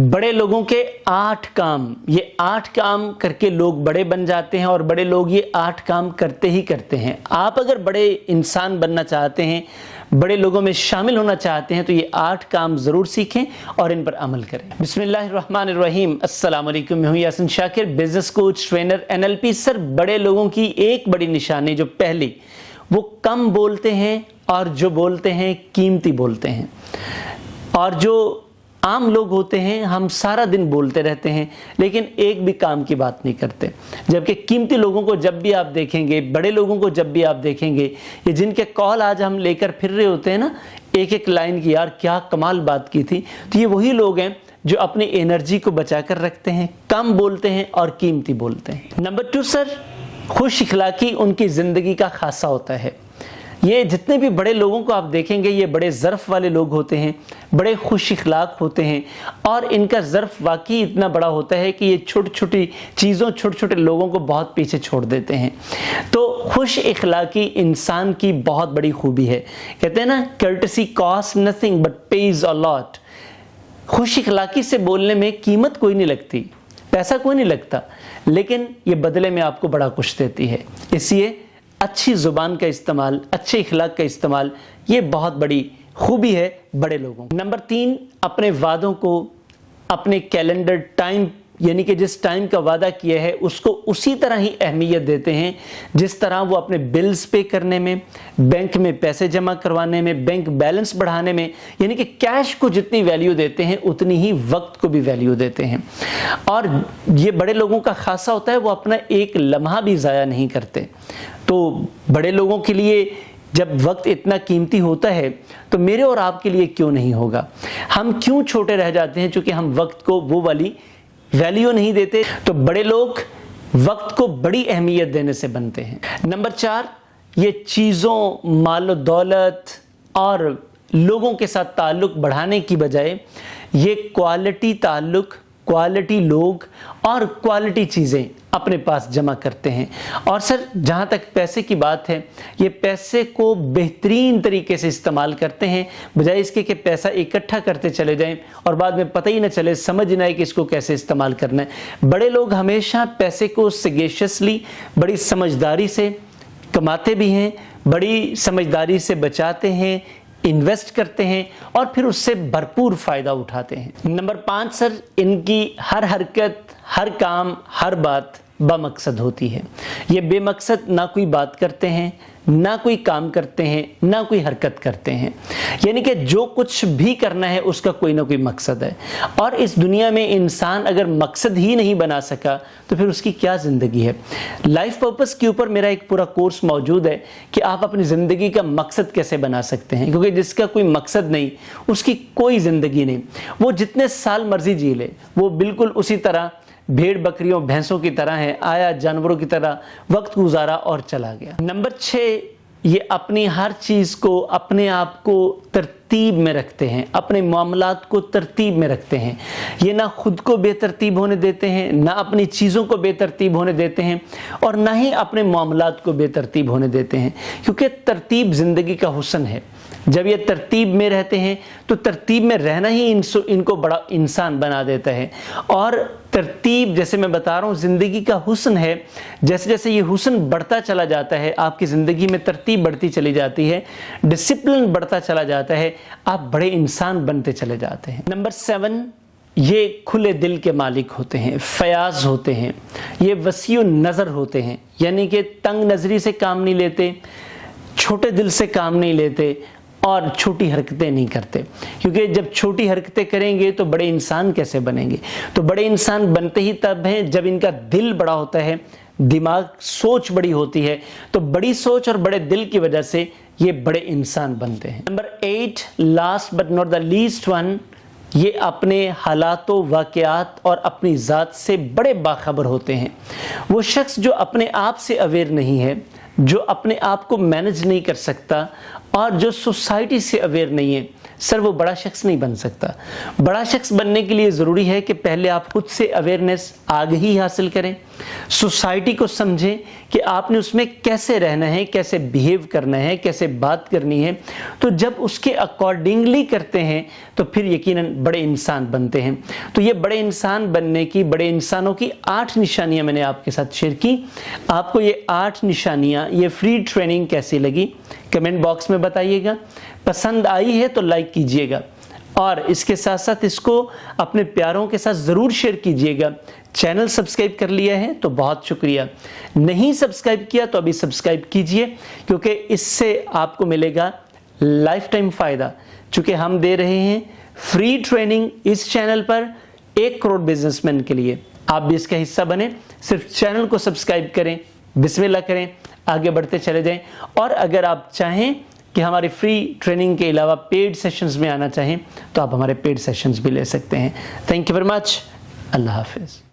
बड़े लोगों के 8 काम, ये 8 काम करके लोग बड़े बन जाते हैं और बड़े लोग ये 8 काम करते ही करते हैं। आप अगर बड़े इंसान बनना चाहते हैं, बड़े लोगों में शामिल होना चाहते हैं तो ये 8 काम ज़रूर सीखें और इन पर अमल करें। बिस्मिल्लाहिर्रहमानिर्रहीम। अस्सलाम वालेकुम। मैं हूँ Yasin Shakir, business coach, trainer, NLP। Sir, बड़े लोगों की एक बड़ी निशानी जो पहली, वो कम बोलते हैं और जो बोलते हैं कीमती बोलते हैं। और जो आम लोग होते हैं, हम सारा दिन बोलते रहते हैं लेकिन एक भी काम की बात नहीं करते। जबकि कीमती लोगों को जब भी आप देखेंगे, बड़े लोगों को जब भी आप देखेंगे, ये जिनके कॉल आज हम लेकर फिर रहे होते हैं ना, एक एक लाइन की, यार क्या कमाल बात की थी, तो ये वही लोग हैं जो अपनी एनर्जी को बचा कर रखते हैं, कम बोलते हैं और कीमती बोलते हैं। नंबर 2 सर, खुश इखलाकी उनकी ज़िंदगी का खासा होता है। ये जितने भी बड़े लोगों को आप देखेंगे, ये बड़े ज़र्फ़ वाले लोग होते हैं, बड़े खुश इखलाक होते हैं और इनका ज़र्फ़ वाकई इतना बड़ा होता है कि ये छोटी छोटी चीज़ों, छोटे छोटे लोगों को बहुत पीछे छोड़ देते हैं। तो खुश इखलाकी इंसान की बहुत बड़ी खूबी है। कहते हैं ना, courtesy cost nothing but page a lot. खुश इखलाकी से बोलने में कीमत कोई नहीं लगती, पैसा कोई नहीं लगता, लेकिन ये बदले में आपको बड़ा कुछ देती है। इसलिए अच्छी ज़ुबान का इस्तेमाल, अच्छे इखलाक का इस्तेमाल, ये बहुत बड़ी खूबी है बड़े लोगों। नंबर 3, अपने वादों को, अपने कैलेंडर टाइम, यानी कि जिस टाइम का वादा किया है उसको उसी तरह ही अहमियत देते हैं जिस तरह वो अपने बिल्स पे करने में, बैंक में पैसे जमा करवाने में, बैंक बैलेंस बढ़ाने में, यानी कि कैश को जितनी वैल्यू देते हैं उतनी ही वक्त को भी वैल्यू देते हैं। और ये बड़े लोगों का खासा होता है, वो अपना एक लम्हा भी ज़ाया नहीं करते। तो बड़े लोगों के लिए जब वक्त इतना कीमती होता है तो मेरे और आपके लिए क्यों नहीं होगा? हम क्यों छोटे रह जाते हैं? चूंकि हम वक्त को वो वाली वैल्यू नहीं देते। तो बड़े लोग वक्त को बड़ी अहमियत देने से बनते हैं। नंबर 4, ये चीज़ों, मालो दौलत और लोगों के साथ ताल्लुक़ बढ़ाने की बजाय ये क्वालिटी ताल्लुक़, क्वालिटी लोग और क्वालिटी चीज़ें अपने पास जमा करते हैं। और सर, जहाँ तक पैसे की बात है, ये पैसे को बेहतरीन तरीके से इस्तेमाल करते हैं, बजाय इसके कि पैसा इकट्ठा करते चले जाएं और बाद में पता ही ना चले, समझ ना आए कि इसको कैसे इस्तेमाल करना है। बड़े लोग हमेशा पैसे को सगेशियसली, बड़ी समझदारी से कमाते भी हैं, बड़ी समझदारी से बचाते हैं, इन्वेस्ट करते हैं और फिर उससे भरपूर फ़ायदा उठाते हैं। नंबर 5 सर, इनकी हर हरकत, हर काम, हर बात बमकसद होती है। ये बेमकसद ना कोई बात करते हैं, ना कोई काम करते हैं, ना कोई हरकत करते हैं। यानी कि जो कुछ भी करना है उसका कोई ना कोई मकसद है। और इस दुनिया में इंसान अगर मकसद ही नहीं बना सका तो फिर उसकी क्या ज़िंदगी है? लाइफ पर्पस के ऊपर मेरा एक पूरा कोर्स मौजूद है कि आप अपनी ज़िंदगी का मकसद कैसे बना सकते हैं, क्योंकि जिसका कोई मकसद नहीं उसकी कोई ज़िंदगी नहीं। वो जितने साल मर्जी जी ले, वो बिल्कुल उसी तरह भेड़ बकरियों भैंसों की तरह है, आया जानवरों की तरह, वक्त गुजारा और चला गया। नंबर 6, ये अपनी हर चीज़ को, अपने आप को तरतीब में रखते हैं, अपने मामलात को तरतीब में रखते हैं। ये ना खुद को बेतरतीब होने देते हैं, ना अपनी चीज़ों को बेतरतीब होने देते हैं और ना ही अपने मामलात को बेतरतीब होने देते हैं, क्योंकि तरतीब ज़िंदगी का हुस्न है। जब ये तरतीब में रहते हैं तो तरतीब में रहना ही इनको बड़ा इंसान बना देता है। और तरतीब, जैसे मैं बता रहा हूँ, ज़िंदगी का हुस्न है। जैसे जैसे ये हुस्न बढ़ता चला जाता है, आपकी ज़िंदगी में तरतीब बढ़ती चली जाती है, डिसिप्लिन बढ़ता चला जाता है, आप बड़े इंसान बनते चले जाते हैं। नंबर 7, ये खुले दिल के मालिक होते हैं, फयाज होते हैं, ये वसीउ नज़र होते हैं, यानी कि तंग नज़री से काम नहीं लेते, छोटे दिल से काम नहीं लेते और छोटी हरकतें नहीं करते। क्योंकि जब छोटी हरकतें करेंगे तो बड़े इंसान कैसे बनेंगे? तो बड़े इंसान बनते ही तब हैं जब इनका दिल बड़ा होता है, दिमाग, सोच बड़ी होती है। तो बड़ी सोच और बड़े दिल की वजह से ये बड़े इंसान बनते हैं। Number 8, last but not the least one, ये अपने हालातों, वाक़यात और अपनी ज़ात से बड़े बाखबर होते हैं। वो शख्स जो अपने आप से अवेयर नहीं है, जो अपने आप को मैनेज नहीं कर सकता और जो सोसाइटी से अवेयर नहीं है, सर वो बड़ा शख्स नहीं बन सकता। बड़ा शख्स बनने के लिए ज़रूरी है कि पहले आप खुद से अवेयरनेस, आगाही हासिल करें, सोसाइटी को समझें कि आपने उसमें कैसे रहना है, कैसे बिहेव करना है, कैसे बात करनी है। तो जब उसके अकॉर्डिंगली करते हैं तो फिर यकीनन बड़े इंसान बनते हैं। तो ये बड़े इंसान बनने की, बड़े इंसानों की 8 निशानियां मैंने आपके साथ शेयर की। आपको ये 8 निशानियां, ये फ्री ट्रेनिंग कैसी लगी कमेंट बॉक्स में बताइएगा। पसंद आई है तो लाइक कीजिएगा और इसके साथ साथ इसको अपने प्यारों के साथ ज़रूर शेयर कीजिएगा। चैनल सब्सक्राइब कर लिया है तो बहुत शुक्रिया, नहीं सब्सक्राइब किया तो अभी सब्सक्राइब कीजिए, क्योंकि इससे आपको मिलेगा लाइफ टाइम फ़ायदा। चूँकि हम दे रहे हैं फ्री ट्रेनिंग इस चैनल पर 1 करोड़ बिजनेसमैन के लिए। आप भी इसका हिस्सा बने, सिर्फ चैनल को सब्सक्राइब करें, बिस्मिल्लाह करें, आगे बढ़ते चले जाएं। और अगर आप चाहें कि हमारी फ्री ट्रेनिंग के अलावा पेड सेशंस में आना चाहें तो आप हमारे पेड सेशंस भी ले सकते हैं। Thank you very much. अल्लाह हाफिज़।